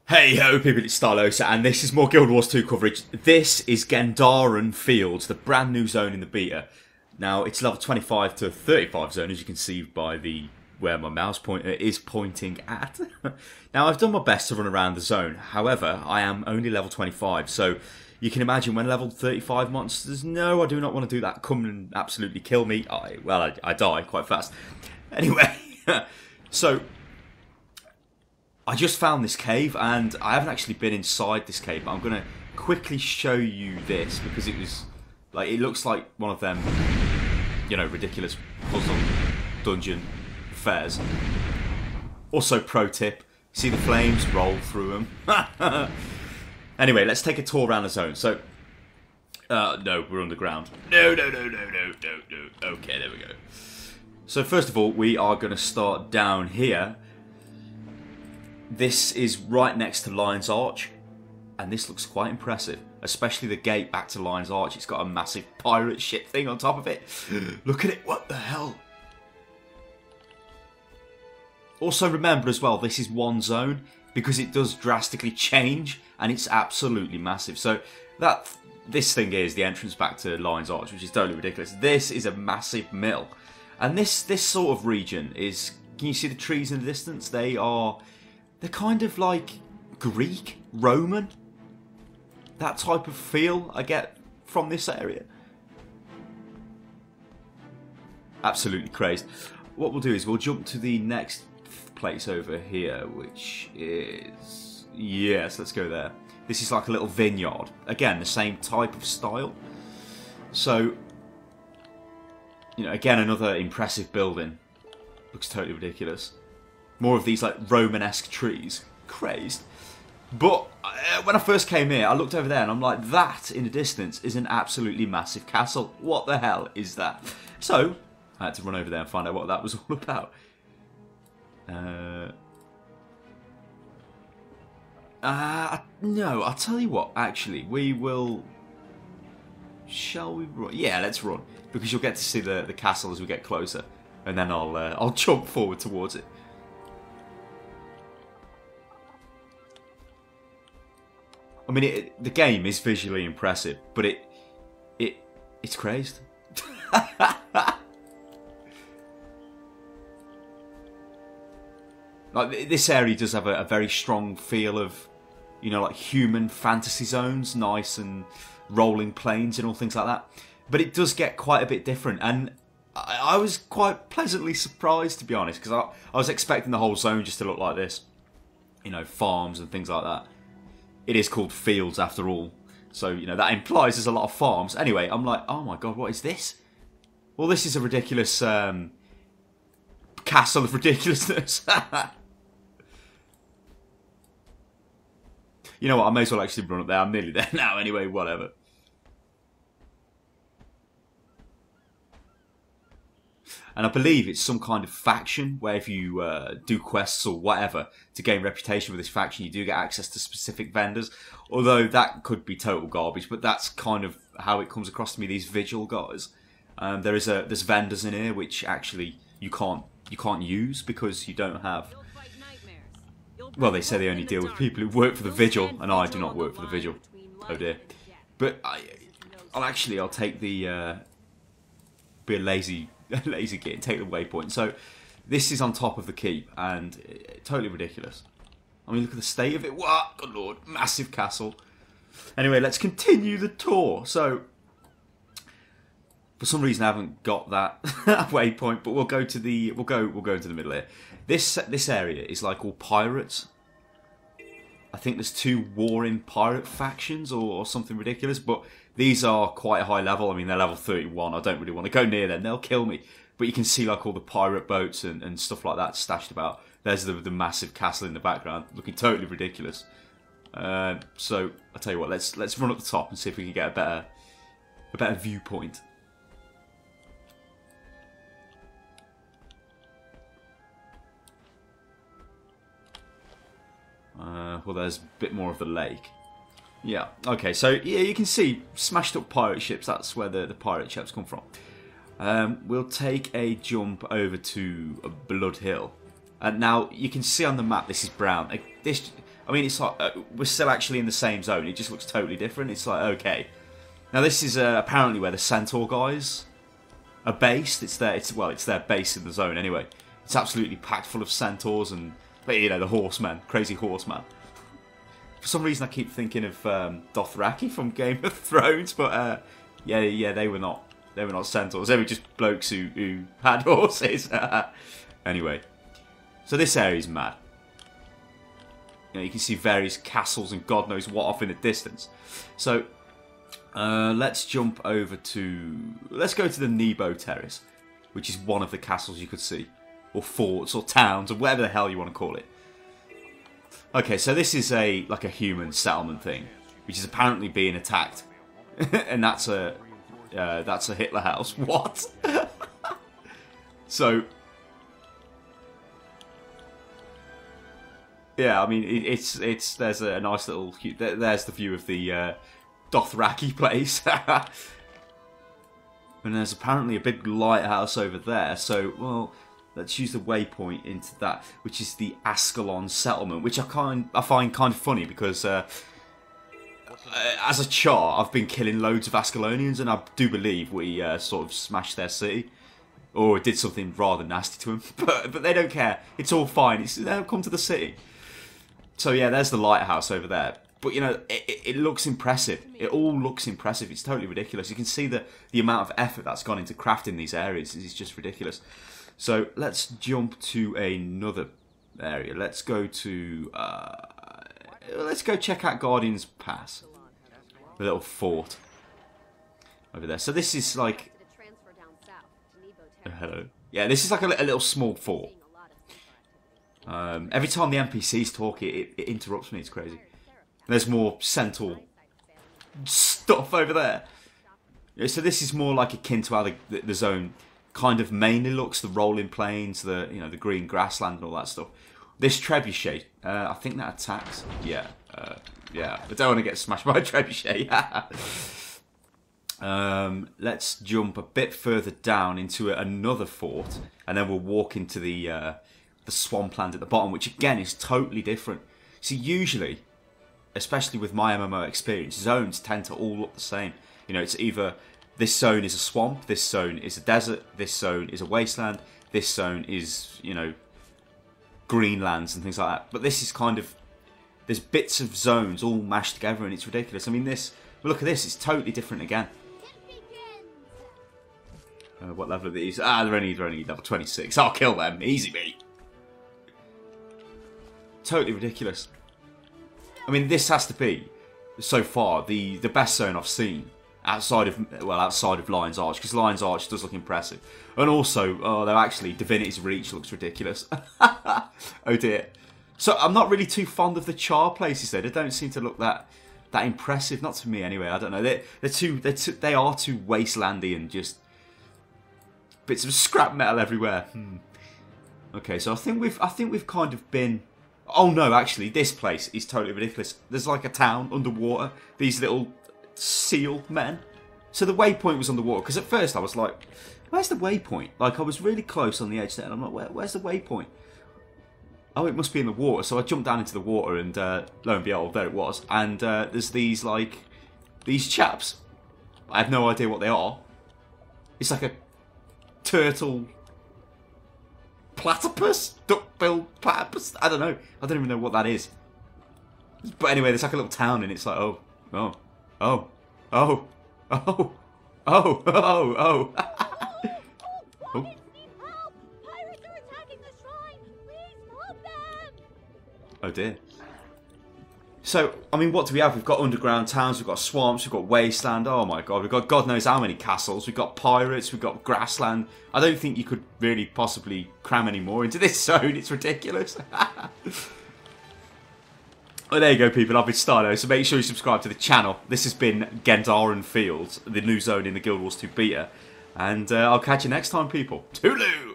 Hey ho people, it's Stylosa and this is more Guild Wars 2 coverage. This is Gendarran Fields, the brand new zone in the beta. Now it's level 25 to 35 zone, as you can see by the where my mouse pointer is pointing at. Now I've done my best to run around the zone, however I am only level 25, so you can imagine when level 35 monsters, no I do not want to do that, come and absolutely kill me. I die quite fast. Anyway, so I just found this cave, and I haven't actually been inside this cave, but I'm going to quickly show you this, because it was, like, it looks like one of them, you know, ridiculous puzzle dungeon fairs. Also, pro tip, see the flames, roll through them. Anyway, let's take a tour around the zone. So, no, we're underground. No. Okay, there we go. So first of all, we are going to start down here. This is right next to Lion's Arch, and this looks quite impressive, especially the gate back to Lion's Arch. It's got a massive pirate ship thing on top of it. Look at it, what the hell? Also remember as well, this is one zone, because it does drastically change, and it's absolutely massive. So this thing is the entrance back to Lion's Arch, which is totally ridiculous. This is a massive mill, and this sort of region is, can you see the trees in the distance? They're kind of like Greek, Roman. That type of feel I get from this area. Absolutely crazed. What we'll do is we'll jump to the next place over here, which is... yes, let's go there. This is like a little vineyard. Again, the same type of style. So, you know, again, another impressive building. Looks totally ridiculous. More of these like Romanesque trees. Crazed. But when I first came here, I looked over there and I'm like, that in the distance is an absolutely massive castle. What the hell is that? So I had to run over there and find out what that was all about. No, I'll tell you what, actually, we will... shall we run? Yeah, let's run. Because you'll get to see the castle as we get closer. And then I'll jump forward towards it. I mean, the game is visually impressive, but it's crazed. Like, this area does have a very strong feel of, you know, like human fantasy zones, nice and rolling plains and all things like that. But it does get quite a bit different, and I was quite pleasantly surprised, to be honest, because I was expecting the whole zone just to look like this, you know, farms and things like that. It is called Fields after all, so you know that implies there's a lot of farms. Anyway, I'm like, oh my god, what is this? Well, this is a ridiculous castle of ridiculousness. You know what? I may as well actually run up there. I'm nearly there now. Anyway, whatever. And I believe it's some kind of faction where if you do quests or whatever to gain reputation with this faction, you do get access to specific vendors. Although that could be total garbage, but that's kind of how it comes across to me. These vigil guys, there's vendors in here which actually you can't use because you don't have. Well, they say they only deal with people who work for the vigil, and I do not work for the vigil. Oh dear. But I'll take the be a lazy git and take the waypoint. So this is on top of the keep, and totally ridiculous. I mean, look at the state of it. What? Good lord, massive castle. Anyway, let's continue the tour. So for some reason I haven't got that waypoint, but we'll go to the we'll go into the middle here. This area is like all pirates. I think there's 2 warring pirate factions or something ridiculous, but these are quite a high level. I mean, they're level 31. I don't really want to go near them. They'll kill me. But you can see like all the pirate boats and stuff like that stashed about. There's the massive castle in the background, looking totally ridiculous. So I'll tell you what. Let's run up the top and see if we can get a better viewpoint. Well, there's a bit more of the lake. Yeah, okay, so yeah, you can see smashed up pirate ships. That's where the pirate ships come from. We'll take a jump over to Blood Hill. And now, you can see on the map, this is brown. I mean, it's like we're still actually in the same zone. It just looks totally different. It's like, okay. Now this is apparently where the Centaur guys are based. It's their base in the zone anyway. It's absolutely packed full of centaurs and, you know, the horsemen, crazy horsemen. For some reason, I keep thinking of Dothraki from Game of Thrones, but yeah, they were not centaurs. They were just blokes who had horses. Anyway, so this area is mad. You know, you can see various castles and God knows what off in the distance. So let's jump over to... Let's go to the Nebe Terrace, which is one of the castles you could see. Or forts, or towns, or whatever the hell you want to call it. Okay, so this is like a human settlement thing, which is apparently being attacked. And that's a Hitler house. What? So... Yeah, I mean, there's a nice little... There's the view of the Dothraki place. And there's apparently a big lighthouse over there, so, well, let's use the waypoint into that, which is the Ascalon settlement, which I find kind of funny because as a char, I've been killing loads of Ascalonians, and I do believe we sort of smashed their city. Or did something rather nasty to them. But they don't care. It's all fine. They'll come to the city. So yeah, there's the lighthouse over there. But you know, it looks impressive. It all looks impressive. It's totally ridiculous. You can see the amount of effort that's gone into crafting these areas. It's just ridiculous. So let's jump to another area. Let's go to... let's go check out Guardian's Pass. The little fort over there. So this is like... hello. Yeah, this is like a little small fort. Every time the NPCs talk, it interrupts me. It's crazy. There's more centaur stuff over there. Yeah, so this is more like akin to how the zone kind of mainly looks. The rolling plains, the green grassland and all that stuff. This trebuchet, I think that attacks. Yeah, yeah. I don't want to get smashed by a trebuchet. Let's jump a bit further down into another fort, and then we'll walk into the swampland at the bottom, which again is totally different. See, usually, especially with my MMO experience, zones tend to all look the same. You know, it's either this zone is a swamp, this zone is a desert, this zone is a wasteland, this zone is, you know, greenlands and things like that. But this is kind of, there's bits of zones all mashed together, and it's ridiculous. I mean, look at this, it's totally different again. What level are these? They're only level 26. I'll kill them. Easy beat. Totally ridiculous. I mean, this has to be, so far, the best zone I've seen. Outside of Lion's Arch. Because Lion's Arch does look impressive. And also, though actually, Divinity's Reach looks ridiculous. Oh dear. So, I'm not really too fond of the char places though. They don't seem to look that impressive. Not to me anyway. I don't know. They are too wastelandy and just... bits of scrap metal everywhere. Okay, so I think we've kind of been... Oh no, actually, this place is totally ridiculous. There's like a town underwater. These little seal men. So the waypoint was on the water, because at first I was like, where's the waypoint? Like, I was really close on the edge there, and I'm like, where's the waypoint? Oh, it must be in the water. So I jumped down into the water, and lo and behold, there it was. And there's these chaps. I have no idea what they are. It's like a turtle... platypus? Duck-billed platypus? I don't know. I don't even know what that is. But anyway, there's like a little town, and it's like, oh. Oh. Oh. Oh dear. So, I mean, what do we have? We've got underground towns, we've got swamps, we've got wasteland, oh my god, we've got God knows how many castles, we've got pirates, we've got grassland. I don't think you could really possibly cram any more into this zone, it's ridiculous. Well, there you go, people, I've been Stylo, so make sure you subscribe to the channel. This has been Gendarran Fields, the new zone in the Guild Wars 2 beta, and I'll catch you next time, people. Toodaloo!